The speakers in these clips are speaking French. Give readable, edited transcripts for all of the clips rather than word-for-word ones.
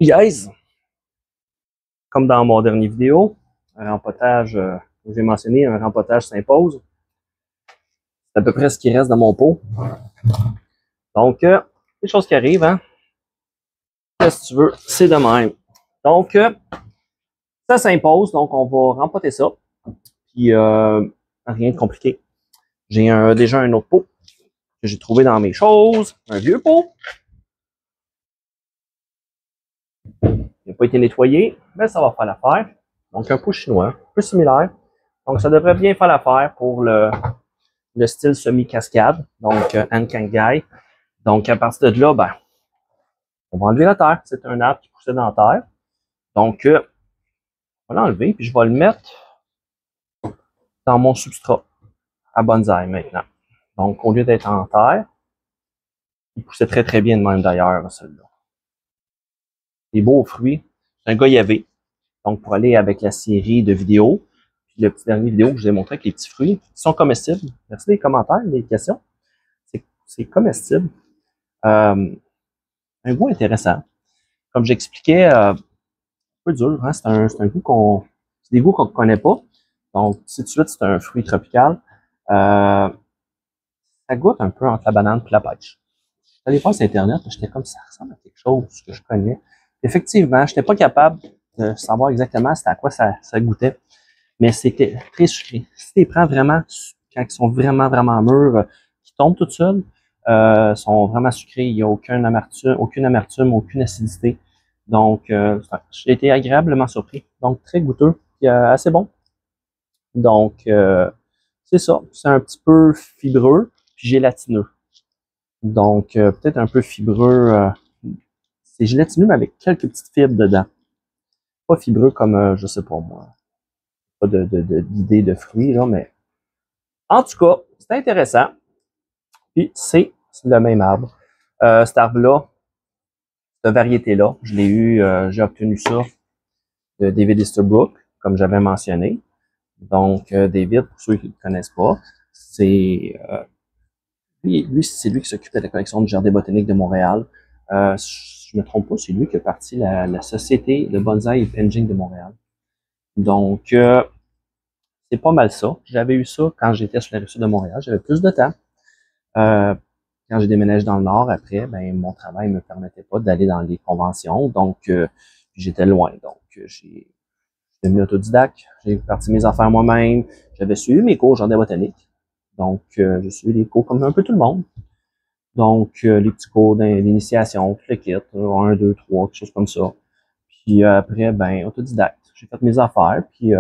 Guys, comme dans mon dernier vidéo, un rempotage, j'ai mentionné, un rempotage s'impose. C'est à peu près ce qui reste dans mon pot. Donc, les choses qui arrivent, hein. Qu'est-ce que tu veux? C'est de même. Donc, ça s'impose, donc on va rempoter ça. Puis, rien de compliqué. J'ai déjà un autre pot que j'ai trouvé dans mes choses. Un vieux pot. Il n'a pas été nettoyé, mais ça va faire l'affaire. Donc, un pot chinois, un peu similaire. Donc, ça devrait bien faire l'affaire pour le style semi-cascade, donc Ankangai. Donc, à partir de là, ben, on va enlever la terre. C'est un arbre qui poussait dans la terre. Donc, on va l'enlever, puis je vais le mettre dans mon substrat à bonsaï maintenant. Donc, au lieu d'être en terre, il poussait très très bien de même d'ailleurs, celui-là. Des beaux fruits. C'est un goyavé. Donc, pour aller avec la série de vidéos, puis le petit dernier vidéo que je vous ai montré avec les petits fruits, qui sont comestibles. Merci des commentaires, des questions. C'est comestible. Un goût intéressant. Comme j'expliquais, un peu dur, hein? C'est un goût c'est des goûts qu'on ne connaît pas. Donc, tout de suite, c'est un fruit tropical. Ça goûte un peu entre la banane et la pêche. J'allais voir sur Internet, j'étais comme ça ressemble à quelque chose que je connais. Effectivement, je n'étais pas capable de savoir exactement c'était à quoi ça goûtait, mais c'était très sucré. Si tu les prends vraiment, quand ils sont vraiment, vraiment mûrs, qui tombent tout seuls, sont vraiment sucrés, il n'y a aucune amertume, aucune acidité. Donc, j'ai été agréablement surpris. Donc, très goûteux, et, assez bon. Donc, c'est ça. C'est un petit peu fibreux, puis gélatineux. Donc, peut-être un peu fibreux. C'est gélatineux, mais avec quelques petites fibres dedans. Pas fibreux comme, je sais pas moi, pas d'idée de fruits, là, mais en tout cas, c'est intéressant. Puis, c'est le même arbre. Cet arbre-là, cette variété-là, je l'ai eu, j'ai obtenu ça de David Easterbrook, comme j'avais mentionné. Donc, David, pour ceux qui ne le connaissent pas, c'est lui c'est lui qui s'occupe de la collection du Jardin botanique de Montréal. Je me trompe pas, c'est lui qui a parti la Société de bonsaï et Penjing de Montréal. Donc, c'est pas mal ça. J'avais eu ça quand j'étais sur la rive sud de Montréal. J'avais plus de temps. Quand j'ai déménagé dans le Nord, après, ben mon travail me permettait pas d'aller dans les conventions. Donc, j'étais loin. Donc, j'ai devenu autodidacte. J'ai parti mes affaires moi-même. J'avais suivi mes cours au Jardin botanique. Donc, j'ai suivi les cours comme un peu tout le monde. Donc, les petits cours d'initiation, tout le kit, 1, 2, 3, quelque chose comme ça. Puis après, ben, autodidacte. J'ai fait mes affaires. Puis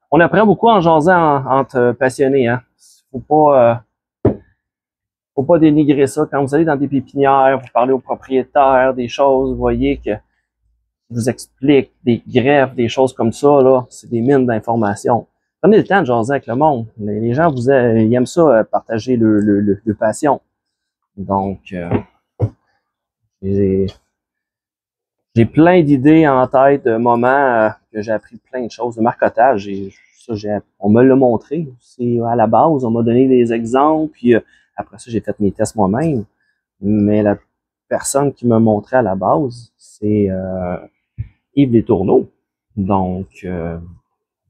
on apprend beaucoup en jasant entre passionnés, hein. Faut pas dénigrer ça. Quand vous allez dans des pépinières, vous parlez aux propriétaires des choses, vous voyez que vous expliquent des greffes, des choses comme ça, là, c'est des mines d'informations. Prenez le temps de jaser avec le monde. Les gens ils aiment ça, partager le passion. Donc, j'ai plein d'idées en tête, de moments que j'ai appris plein de choses, de marcotage. On me l'a montré. C'est à la base, on m'a donné des exemples, puis après ça, j'ai fait mes tests moi-même. Mais la personne qui m'a montré à la base, c'est Yves Letourneau. Donc,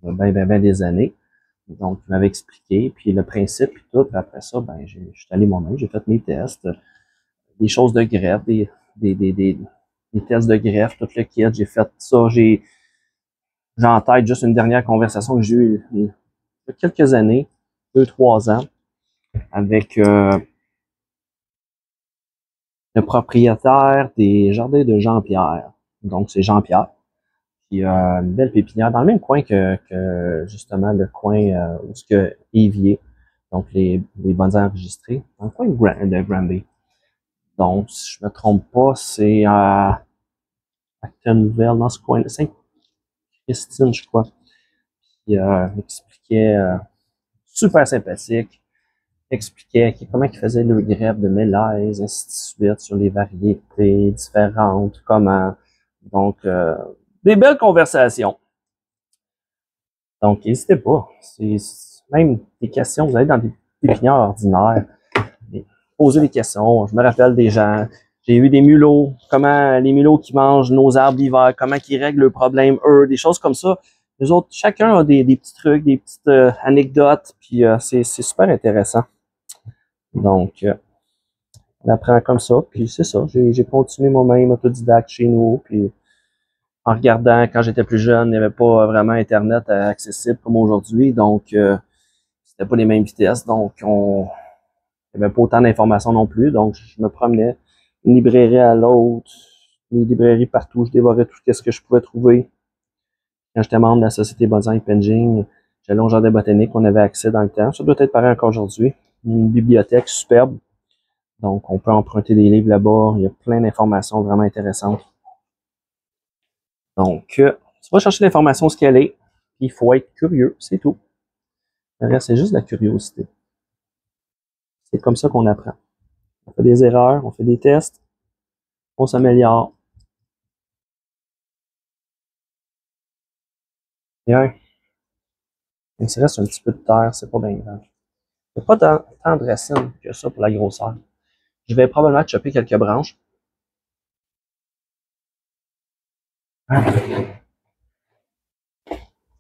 ben des années. Donc, il m'avait expliqué, puis le principe, puis tout. Puis après ça, ben, je suis allé moi-même, j'ai fait mes tests, des choses de greffe, des tests de greffe, tout le kit. J'ai fait ça. J'ai en tête juste une dernière conversation que j'ai eue il y a quelques années, 2-3 ans, avec le propriétaire des jardins de Jean-Pierre. Donc, c'est Jean-Pierre. Puis une belle pépinière dans le même coin que justement le coin où ce que Évier, donc les bonsaïs enregistrés, dans le coin de Granby. Donc, si je me trompe pas, c'est à Acton-Nouvelle, dans ce coin, Sainte-Christine, je crois. Puis expliquait super sympathique, expliquait comment il faisait le greffe de mélèze, ainsi de suite, sur les variétés différentes, comment. Donc, des belles conversations. Donc, n'hésitez pas. C'est même des questions, vous allez dans des pépinières ordinaires, posez des questions. Je me rappelle des gens J'ai eu des mulots, comment les mulots qui mangent nos arbres d'hiver, comment ils règlent leurs problèmes, eux, des choses comme ça. Les autres, chacun a des petits trucs, des petites anecdotes, puis c'est super intéressant. Donc, on apprend comme ça, puis c'est ça. J'ai continué moi-même autodidacte chez nous, puis en regardant, quand j'étais plus jeune, il n'y avait pas vraiment Internet accessible comme aujourd'hui, donc c'était pas les mêmes vitesses, donc il n'y avait pas autant d'informations non plus, donc je me promenais d'une librairie à l'autre, une librairie partout, je dévorais tout ce que je pouvais trouver. Quand j'étais membre de la Société Bonsai et Penjing, j'allais au jardin botanique, on avait accès dans le temps. Ça doit être pareil encore aujourd'hui. Une bibliothèque superbe. Donc, on peut emprunter des livres là-bas. Il y a plein d'informations vraiment intéressantes. Donc, tu vas chercher l'information, ce qu'elle est. Puis, il faut être curieux, c'est tout. Le reste, c'est juste de la curiosité. C'est comme ça qu'on apprend. On fait des erreurs, on fait des tests, on s'améliore. Bien. Il se reste un petit peu de terre, c'est pas bien grave. Il n'y a pas tant de racines que ça pour la grosseur. Je vais probablement chopper quelques branches. Faire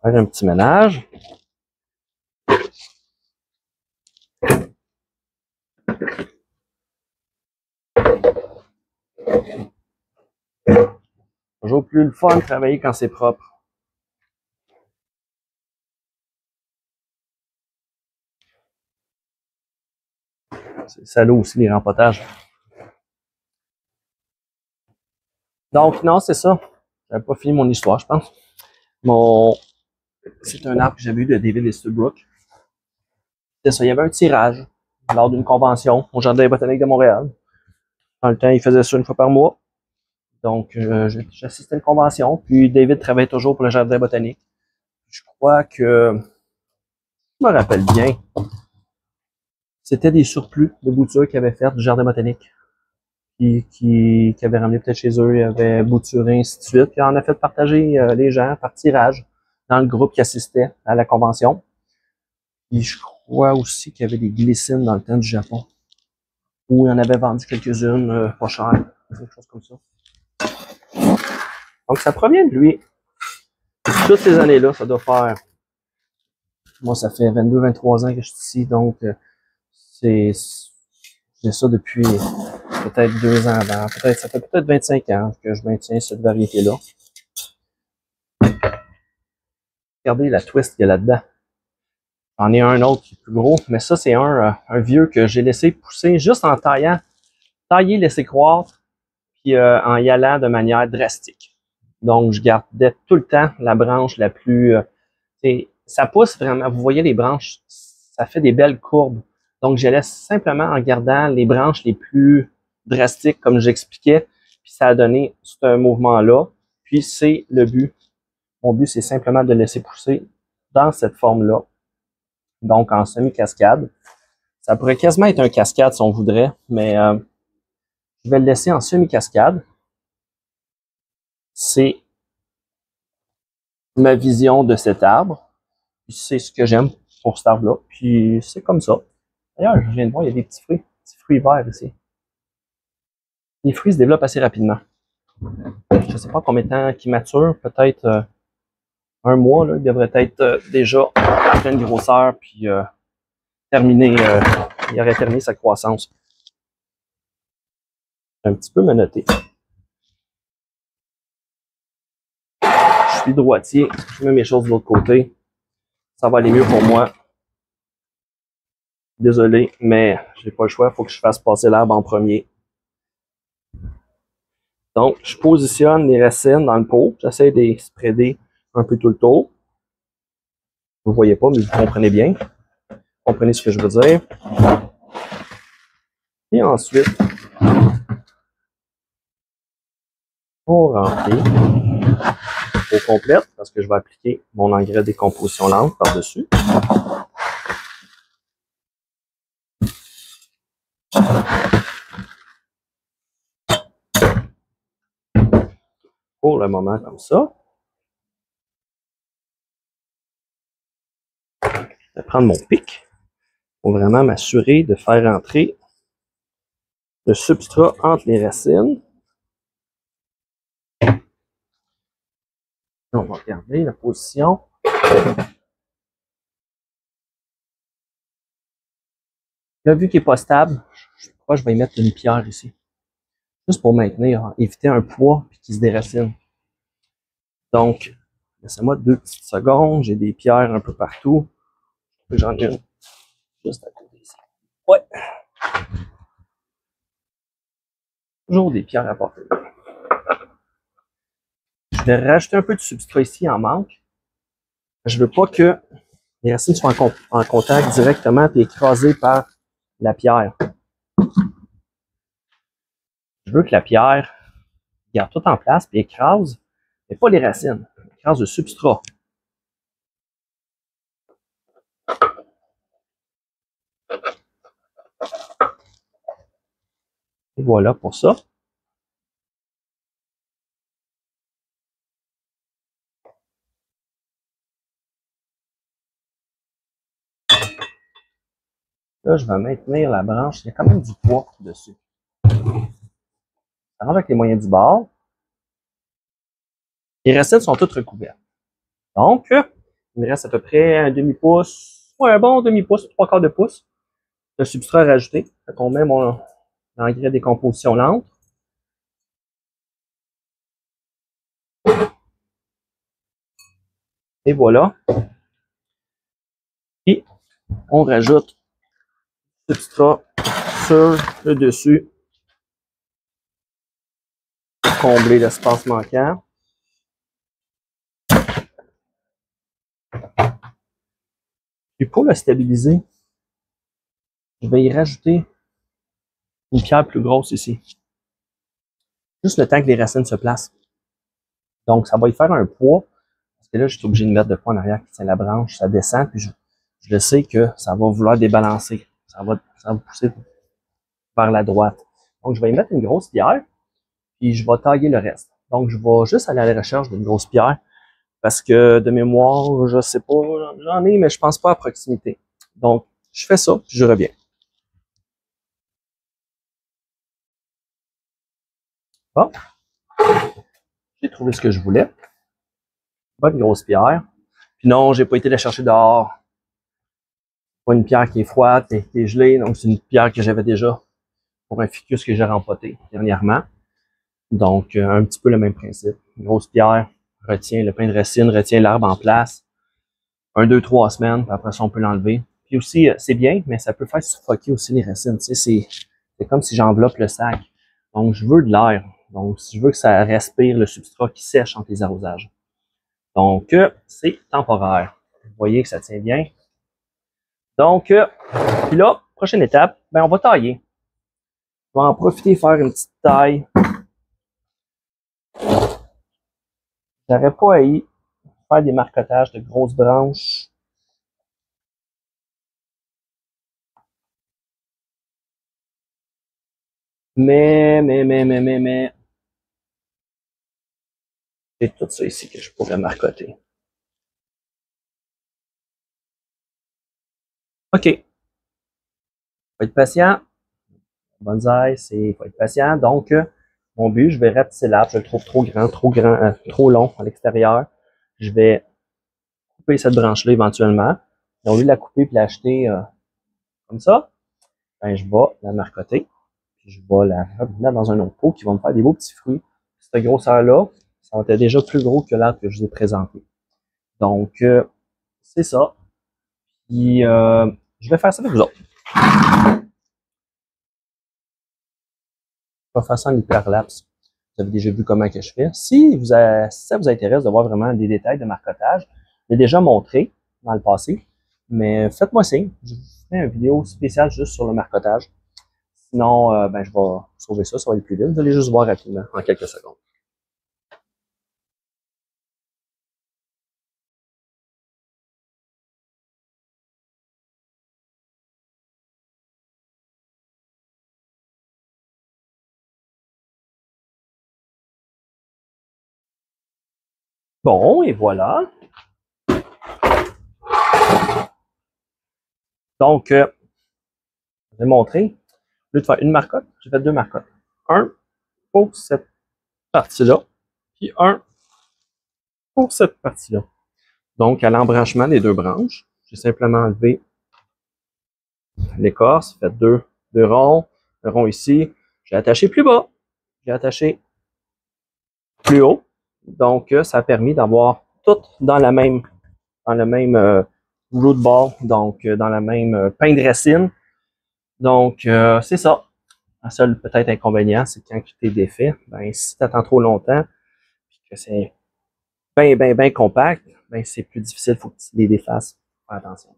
un petit ménage. Toujours plus le fun de travailler quand c'est propre. C'est salaud aussi, les rempotages. Donc, non, c'est ça. J'avais pas fini mon histoire, je pense. C'est un arbre que j'avais eu de David Estabrook. C'est ça, il y avait un tirage lors d'une convention au Jardin botanique de Montréal. Dans le temps, il faisait ça une fois par mois. Donc, j'assistais à une convention. Puis, David travaillait toujours pour le Jardin botanique. Je crois que, je me rappelle bien, c'était des surplus de boutures qu'ils avaient fait du Jardin botanique. Qui avaient ramené peut-être chez eux, ils avaient bouturé, ainsi de suite. Puis on a fait partager les gens par tirage dans le groupe qui assistait à la convention. Puis je crois aussi qu'il y avait des glycines dans le temps du Japon. Où il en avait vendu quelques-unes, pas chères, quelque chose comme ça. Donc ça provient de lui. Toutes ces années-là, ça doit faire. Moi, ça fait 22-23 ans que je suis ici, donc j'ai ça depuis peut-être 2 ans avant. Ça fait peut-être 25 ans que je maintiens cette variété-là. Regardez la twist qu'il y a là-dedans. J'en ai un autre qui est plus gros, mais ça, c'est un vieux que j'ai laissé pousser juste en tailler, laisser croître, puis en y allant de manière drastique. Donc, je gardais tout le temps la branche la plus... ça pousse vraiment, vous voyez les branches, ça fait des belles courbes. Donc, je laisse simplement en gardant les branches les plus drastiques, comme j'expliquais, puis ça a donné ce mouvement-là. Puis, c'est le but. Mon but, c'est simplement de laisser pousser dans cette forme-là. Donc, en semi-cascade. Ça pourrait quasiment être un cascade si on voudrait, mais je vais le laisser en semi-cascade. C'est ma vision de cet arbre. C'est ce que j'aime pour cet arbre-là. Puis c'est comme ça. D'ailleurs, je viens de voir, il y a des petits fruits verts ici. Les fruits se développent assez rapidement. Je ne sais pas combien de temps qu'ils maturent, peut-être un mois, là, il devrait être déjà à pleine grosseur, puis il aurait terminé sa croissance. Un petit peu menotté. Je suis droitier, je mets mes choses de l'autre côté. Ça va aller mieux pour moi. Désolé, mais j'ai pas le choix, il faut que je fasse passer l'arbre en premier. Donc, je positionne les racines dans le pot. J'essaie de les spreader un peu tout le tour. Vous ne voyez pas, mais vous comprenez bien. Vous comprenez ce que je veux dire. Et ensuite, on remplit au complet parce que je vais appliquer mon engrais de décomposition lente par-dessus. Pour le moment, comme ça. Je vais prendre mon pic pour vraiment m'assurer de faire entrer le substrat entre les racines. On va regarder la position. Là, vu qu'il n'est pas stable, je crois que je vais y mettre une pierre ici. Juste pour maintenir, éviter un poids et qu'il se déracine. Donc, laissez-moi 2 petites secondes. J'ai des pierres un peu partout. J'en ai une juste à côté ici. Ouais. Toujours des pierres à porter. Je vais rajouter un peu de substrat ici en manque. Je veux pas que les racines soient en contact directement et écrasées par la pierre. Je veux que la pierre garde tout en place et écrase, mais pas les racines. Écrase le substrat. Et voilà pour ça. Là, je vais maintenir la branche. Il y a quand même du poids dessus. Arrange avec les moyens du bord. Les racines sont toutes recouvertes. Donc, il me reste à peu près un demi-pouce, ouais, un bon demi-pouce, 3/4 de pouce de substrat rajouté. Fait qu'on met mon engrais décomposition lente. Et voilà. Puis, on rajoute le substrat sur le dessus pour combler l'espace manquant. Puis pour le stabiliser, je vais y rajouter une pierre plus grosse ici. Juste le temps que les racines se placent. Donc, ça va y faire un poids. Parce que là, je suis obligé de mettre de quoi en arrière qui tient la branche. Ça descend, puis je sais que ça va vouloir débalancer. Ça va pousser vers la droite. Donc, je vais y mettre une grosse pierre, puis je vais tailler le reste. Donc, je vais juste aller à la recherche d'une grosse pierre. Parce que de mémoire, je sais pas, j'en ai, mais je pense pas à proximité. Donc, je fais ça, puis je reviens. Bon, j'ai trouvé ce que je voulais. Pas une grosse pierre. Puis non, j'ai pas été la chercher dehors. Pas une pierre qui est froide, qui est gelée. Donc, c'est une pierre que j'avais déjà pour un ficus que j'ai rempoté dernièrement. Donc, un petit peu le même principe. Une grosse pierre retient le pain de racine, retient l'arbre en place. 1, 2, 3 semaines, puis après ça, on peut l'enlever. Puis aussi, c'est bien, mais ça peut faire suffoquer aussi les racines. Tu sais, c'est comme si j'enveloppe le sac. Donc, je veux de l'air. Donc, si je veux que ça respire le substrat qui sèche entre les arrosages. Donc, c'est temporaire. Vous voyez que ça tient bien. Donc, puis là, prochaine étape, ben, on va tailler. Je vais en profiter et faire une petite taille. J'aurais pas haï faire des marcotages de grosses branches. Mais. C'est tout ça ici que je pourrais marcoter. OK. Faut être patient. Bonsaï, c'est faut être patient. Donc, mon but, je vais rapetisser l'arbre. Je le trouve trop grand, trop long à l'extérieur. Je vais couper cette branche-là éventuellement. Et au lieu de la couper et l'acheter comme ça, ben, je vais la marcoter. Puis je vais la mettre dans un autre pot qui va me faire des beaux petits fruits. Cette grosseur-là, ça va être déjà plus gros que l'arbre que je vous ai présenté. Donc, c'est ça. Puis, je vais faire ça avec vous autres. Je vais faire ça en hyperlapse. Vous avez déjà vu comment que je fais. Si ça vous intéresse de voir vraiment des détails de marcotage, je l'ai déjà montré dans le passé, mais faites-moi signe. Je vous ferai une vidéo spéciale juste sur le marcotage. Sinon, ben, je vais sauver ça, ça va aller plus vite. Vous allez juste voir rapidement, en quelques secondes. Bon, et voilà. Donc, je vais montrer. lieu de faire une marcotte, j'ai fait deux marcottes. Un pour cette partie-là, puis un pour cette partie-là. Donc, à l'embranchement des deux branches, j'ai simplement enlevé l'écorce, fait deux ronds, un rond ici. J'ai attaché plus bas, j'ai attaché plus haut. Donc, ça a permis d'avoir tout dans le même root ball, donc dans la même pain de racine. Donc, c'est ça. Un seul peut-être inconvénient, c'est quand tu t'es défait, ben, si tu attends trop longtemps, puis que c'est bien compact, ben, c'est plus difficile, il faut que tu les défasses. Fais attention.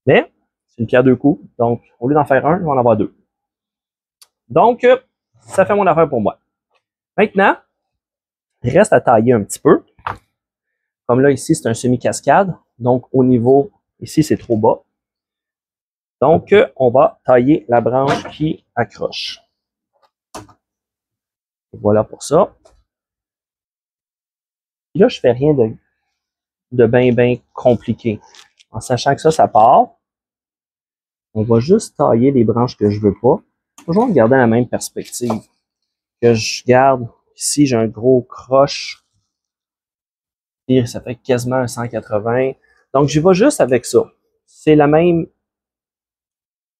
Mais, c'est une pierre deux coups, donc au lieu d'en faire un, je vais en avoir deux. Donc, ça fait mon affaire pour moi. Maintenant, il reste à tailler un petit peu. Comme là, ici, c'est un semi-cascade. Donc, au niveau, ici, c'est trop bas. Donc, on va tailler la branche qui accroche. Et voilà pour ça. Puis là, je fais rien de bien compliqué. En sachant que ça part, on va juste tailler les branches que je veux pas. Toujours garder la même perspective. Que je garde, ici, j'ai un gros croche. Et ça fait quasiment un 180. Donc, j'y vais juste avec ça. C'est la même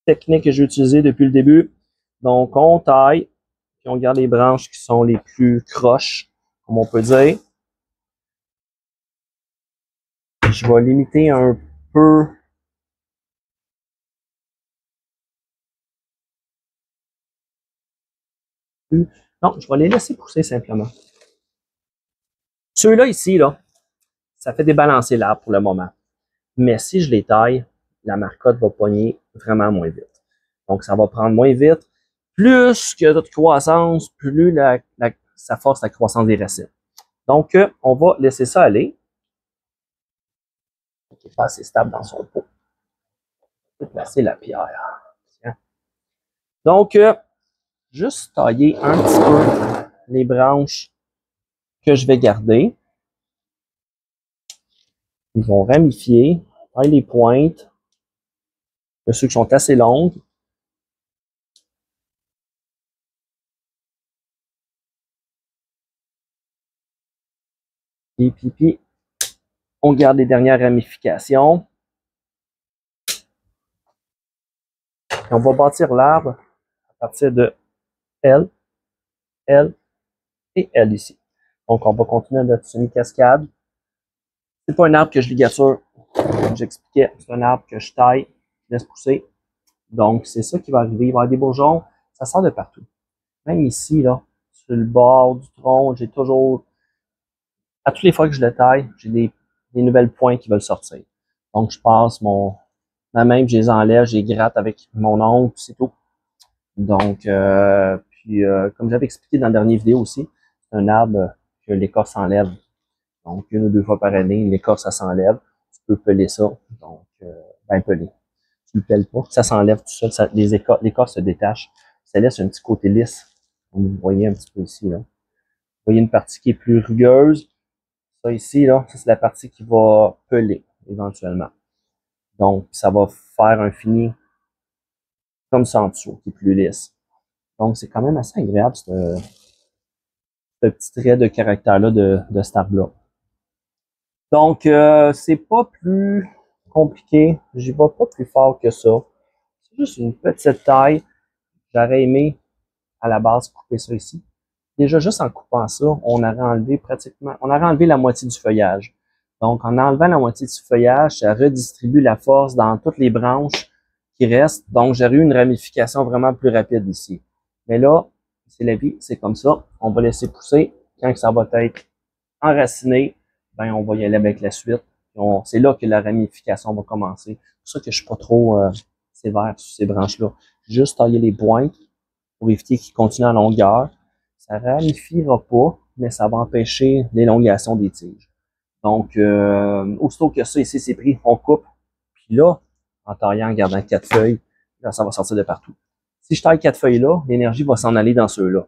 technique que j'ai utilisée depuis le début. Donc, on taille, puis on garde les branches qui sont les plus croches, comme on peut dire. Je vais limiter un peu. Non, je vais les laisser pousser simplement. Ceux-là ici, là, ça fait débalancer l'arbre pour le moment. Mais si je les taille, la marcotte va pogner vraiment moins vite. Donc, ça va prendre moins vite. Plus que de croissance, plus ça force la croissance des racines. Donc, on va laisser ça aller. Il n'est pas assez stable dans son pot. Je vais placer la pierre. Tiens. Donc, juste tailler un petit peu les branches que je vais garder. Ils vont ramifier, taille les pointes. Il y a ceux qui sont assez longues. Puis, on garde les dernières ramifications. Et on va bâtir l'arbre à partir de L, L et L ici. Donc, on va continuer notre semi-cascade. C'est pas un arbre que je ligature, comme j'expliquais. C'est un arbre que je taille, je laisse pousser. Donc, c'est ça qui va arriver. Il va y avoir des bourgeons. Ça sort de partout. Même ici, là, sur le bord du tronc, j'ai toujours, à toutes les fois que je le taille, j'ai des nouvelles pointes qui veulent sortir. Donc, je passe ma main, je les enlève, je les gratte avec mon ongle, c'est tout. Donc, comme j'avais expliqué dans la dernière vidéo aussi, c'est un arbre que l'écorce s'enlève. Donc, une ou deux fois par année, l'écorce, ça s'enlève. Tu peux peler ça. Donc, peler. Tu le pelles pas. Ça s'enlève tout seul. L'écorce se détache. Ça laisse un petit côté lisse. Vous voyez un petit peu ici, là. Vous voyez une partie qui est plus rugueuse. Ça ici, là, ça c'est la partie qui va peler, éventuellement. Donc, ça va faire un fini comme ça en dessous, qui est plus lisse. Donc, c'est quand même assez agréable, ce petit trait de caractère-là de cet arbre-là. Donc, c'est pas plus compliqué. J'y vais pas plus fort que ça. C'est juste une petite taille. J'aurais aimé, à la base, couper ça ici. Déjà, juste en coupant ça, on aurait enlevé la moitié du feuillage. Donc, en enlevant la moitié du feuillage, ça redistribue la force dans toutes les branches qui restent. Donc, j'aurais eu une ramification vraiment plus rapide ici. Mais là, c'est la vie, c'est comme ça. On va laisser pousser. Quand ça va être enraciné, ben, on va y aller avec la suite. C'est là que la ramification va commencer. C'est pour ça que je suis pas trop sévère sur ces branches-là. Juste tailler les pointes pour éviter qu'ils continuent en longueur. Ça ramifiera pas, mais ça va empêcher l'élongation des tiges. Donc, aussitôt que ça ici c'est pris, on coupe. Puis là, en taillant, en gardant 4 feuilles, là, ça va sortir de partout. Si je taille 4 feuilles là, l'énergie va s'en aller dans ceux-là.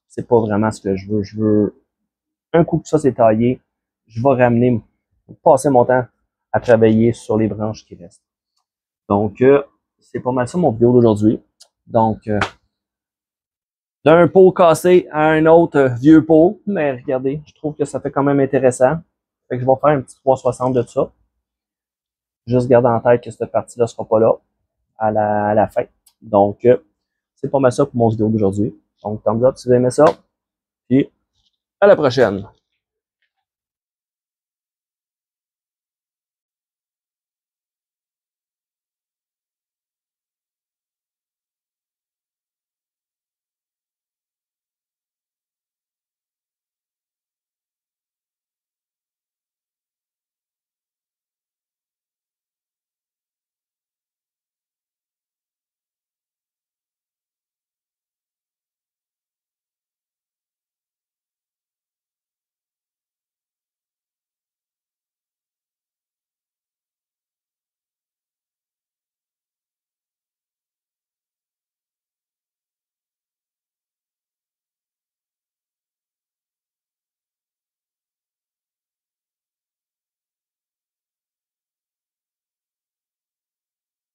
C'est pas vraiment ce que je veux. Je veux, un coup que ça c'est taillé, je vais passer mon temps à travailler sur les branches qui restent. Donc, c'est pas mal ça mon vidéo d'aujourd'hui. Donc, d'un pot cassé à un autre vieux pot. Mais regardez, je trouve que ça fait quand même intéressant. Fait que je vais faire un petit 360 de ça. Juste garder en tête que cette partie-là ne sera pas là à la fin. Donc, c'est pas mal ça pour mon vidéo d'aujourd'hui. Donc, thumbs up si vous aimez ça. Puis, à la prochaine!